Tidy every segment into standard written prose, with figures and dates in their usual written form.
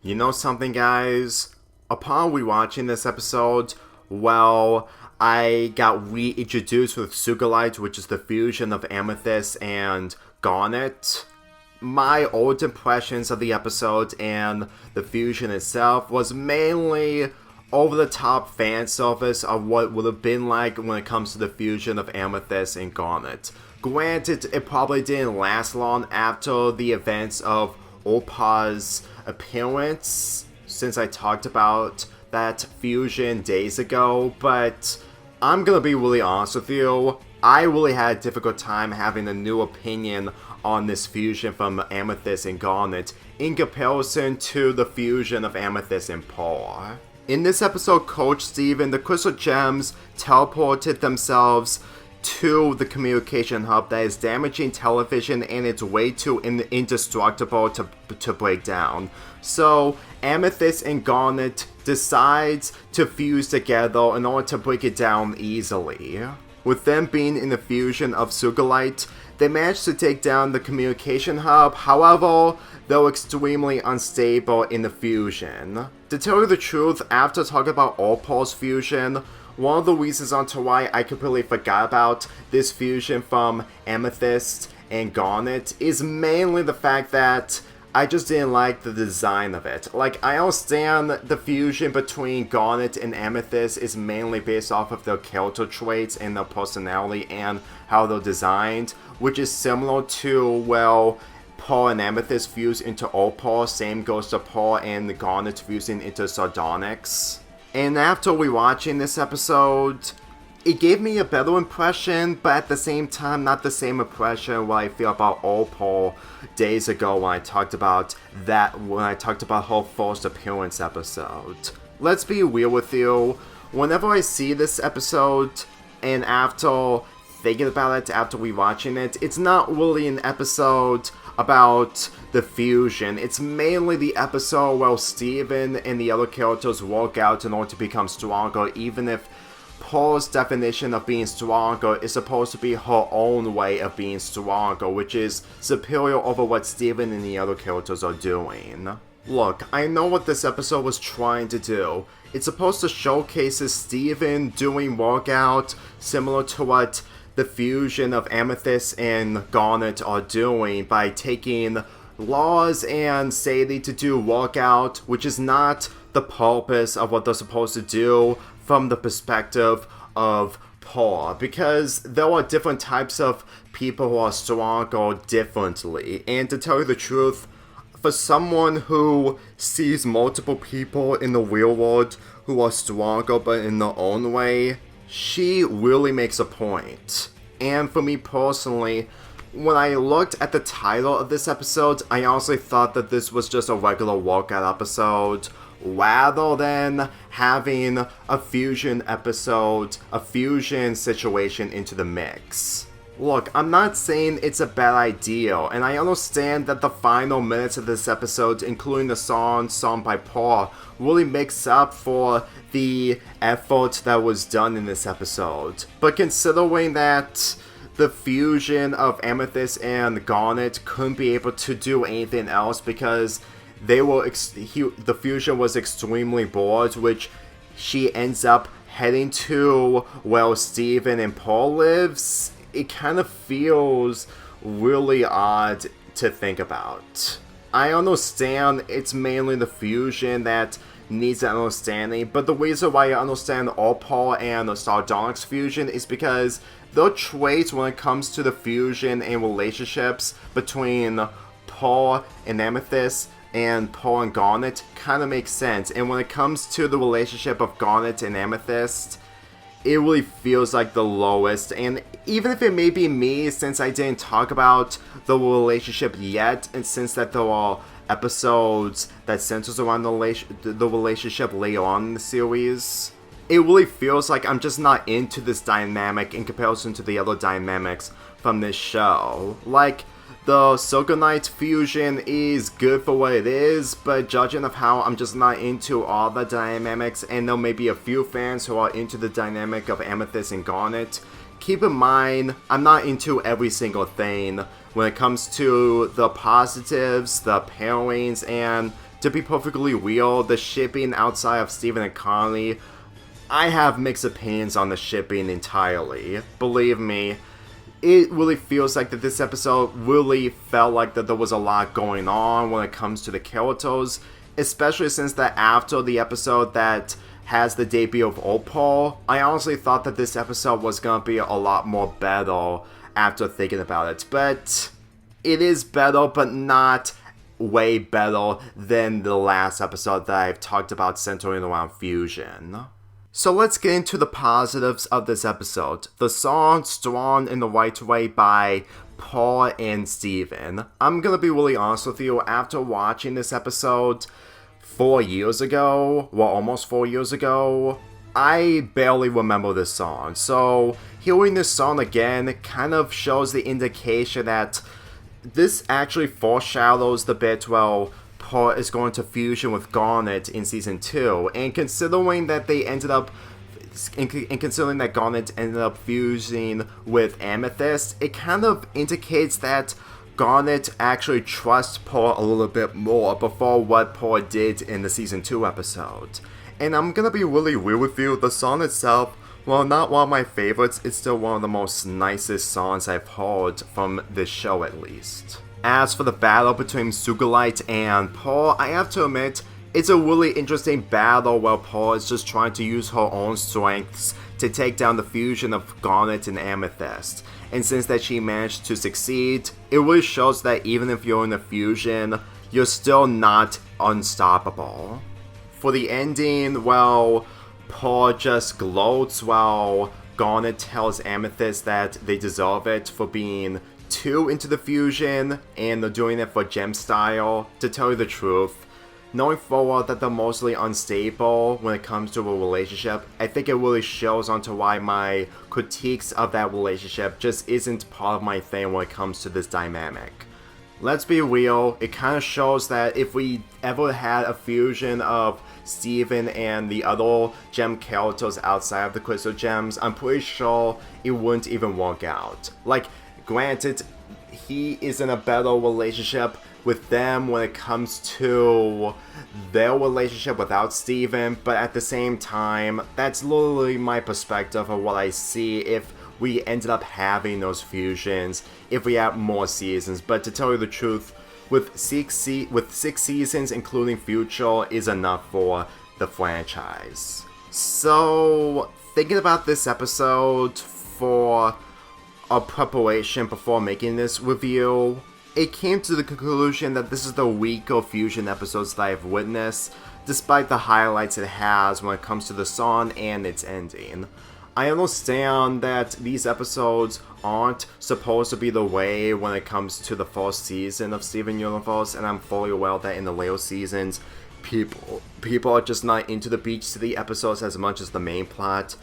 You know something, guys? Upon rewatching this episode, well, I got reintroduced with Sugalite, which is the fusion of Amethyst and Garnet. My old impressions of the episode and the fusion itself was mainly over-the-top fan service of what would have been like when it comes to the fusion of Amethyst and Garnet. Granted, it probably didn't last long after the events of Oppa's appearance, since I talked about that fusion days ago, but I'm gonna be really honest with you, I really had a difficult time having a new opinion on this fusion from Amethyst and Garnet in comparison to the fusion of Amethyst and Pearl. In this episode, Coach Steven, the Crystal Gems teleported themselves to the communication hub that is damaging television and it's way too indestructible to break down. So Amethyst and Garnet decides to fuse together in order to break it down easily. With them being in the fusion of Sugalite, they managed to take down the communication hub, however, they're extremely unstable in the fusion. To tell you the truth, after talking about Opal's fusion, one of the reasons onto why I completely forgot about this fusion from Amethyst and Garnet is mainly the fact that I just didn't like the design of it. Like, I understand the fusion between Garnet and Amethyst is mainly based off of their character traits and their personality and how they're designed, which is similar to, well, Pearl and Amethyst fuse into Opal, same goes to Pearl and Garnet fusing into Sardonyx. And after rewatching this episode, it gave me a better impression, but at the same time, not the same impression what I feel about Opal days ago when I talked about her first appearance episode. Let's be real with you, whenever I see this episode, and after thinking about it, after rewatching it, it's not really an episode about the fusion. It's mainly the episode where Steven and the other characters work out in order to become stronger, even if Pearl's definition of being stronger is supposed to be her own way of being stronger, which is superior over what Steven and the other characters are doing. Look, I know what this episode was trying to do. It's supposed to showcase Steven doing workout similar to what the fusion of Amethyst and Garnet are doing by taking Laws and Sadie to do workout, which is not the purpose of what they're supposed to do from the perspective of Pearl, because there are different types of people who are stronger differently, and to tell you the truth, for someone who sees multiple people in the real world who are stronger but in their own way, she really makes a point. And for me personally, when I looked at the title of this episode, I honestly thought that this was just a regular workout episode, rather than having a fusion episode, a fusion situation into the mix. Look, I'm not saying it's a bad idea, and I understand that the final minutes of this episode, including the song sung by Pearl, really makes up for the effort that was done in this episode. But considering that the fusion of Amethyst and Garnet couldn't be able to do anything else because the fusion was extremely bored, which she ends up heading to where Steven and Pearl lives, it kind of feels really odd to think about. I understand it's mainly the fusion that needs an understanding, but the reason why I understand Opal and the Sardonyx fusion is because their traits when it comes to the fusion and relationships between Pearl and Amethyst and Pearl and Garnet kind of makes sense. And when it comes to the relationship of Garnet and Amethyst, it really feels like the lowest. And even if it may be me, since I didn't talk about the relationship yet, and since that there are episodes that centers around the relationship later on in the series, it really feels like I'm just not into this dynamic in comparison to the other dynamics from this show. Like, the Sugalite fusion is good for what it is, but judging of how I'm just not into all the dynamics, and there may be a few fans who are into the dynamic of Amethyst and Garnet, keep in mind, I'm not into every single thing when it comes to the positives, the pairings, and to be perfectly real, the shipping outside of Steven and Connie, I have mixed opinions on the shipping entirely. Believe me, it really feels like that this episode really felt like that there was a lot going on when it comes to the characters, especially since that after the episode that has the debut of Opal, I honestly thought that this episode was gonna be a lot more better after thinking about it, but it is better, but not way better than the last episode that I've talked about centering around fusion. So let's get into the positives of this episode. The song Strong in the Right Way by Paul and Steven. I'm gonna be really honest with you, after watching this episode 4 years ago, well, almost 4 years ago, I barely remember this song. So hearing this song again kind of shows the indication that this actually foreshadows the bit where Paul is going to fusion with Garnet in season 2, and considering that Garnet ended up fusing with Amethyst, it kind of indicates that Garnet actually trusts Paul a little bit more before what Paul did in the season 2 episode. And I'm gonna be really real with you, the song itself, while not one of my favorites, it's still one of the most nicest songs I've heard from this show at least. As for the battle between Sugalite and Paul, I have to admit, it's a really interesting battle where Paul is just trying to use her own strengths to take down the fusion of Garnet and Amethyst. And since that she managed to succeed, it really shows that even if you're in a fusion, you're still not unstoppable. For the ending, well, Paul just gloats while Garnet tells Amethyst that they deserve it for being too into the fusion, and they're doing it for gem style. To tell you the truth, knowing forward that they're mostly unstable when it comes to a relationship, I think it really shows onto why my critiques of that relationship just isn't part of my thing when it comes to this dynamic. Let's be real, it kind of shows that if we ever had a fusion of Steven and the other gem characters outside of the Crystal Gems, I'm pretty sure it wouldn't even work out. Like, granted, he is in a better relationship with them when it comes to their relationship without Steven, but at the same time, that's literally my perspective of what I see if we ended up having those fusions, if we had more seasons. But to tell you the truth, with six seasons, including future, is enough for the franchise. So, thinking about this episode for a preparation before making this review, it came to the conclusion that this is the weaker fusion episodes that I've witnessed, despite the highlights it has when it comes to the song and its ending. I understand that these episodes aren't supposed to be the way when it comes to the first season of Steven Universe, and I'm fully aware that in the later seasons, people are just not into the Beach City episodes as much as the main plot.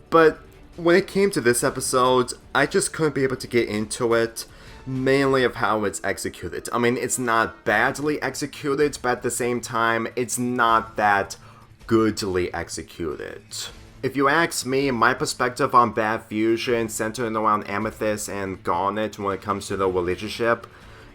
But when it came to this episode, I just couldn't be able to get into it, mainly of how it's executed. I mean, it's not badly executed, but at the same time, it's not that goodly executed. If you ask me, my perspective on bad fusion centering around Amethyst and Garnet when it comes to their relationship,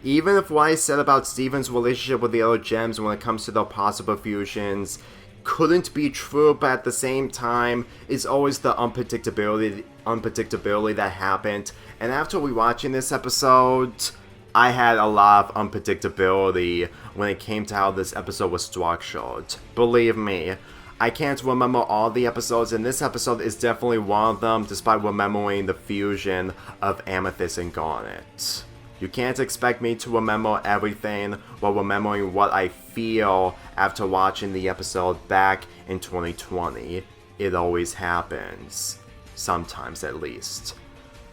even if what I said about Steven's relationship with the other gems when it comes to their possible fusions couldn't be true, but at the same time, it's always the unpredictability that happened. And after rewatching this episode, I had a lot of unpredictability when it came to how this episode was structured. Believe me, I can't remember all the episodes, and this episode is definitely one of them, despite remembering the fusion of Amethyst and Garnet. You can't expect me to remember everything while remembering what I feel after watching the episode back in 2020. It always happens. Sometimes, at least.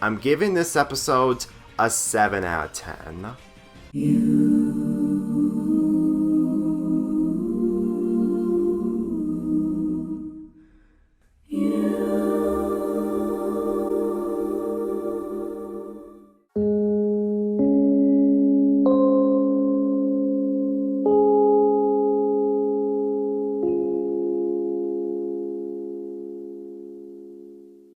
I'm giving this episode a 7 out of 10.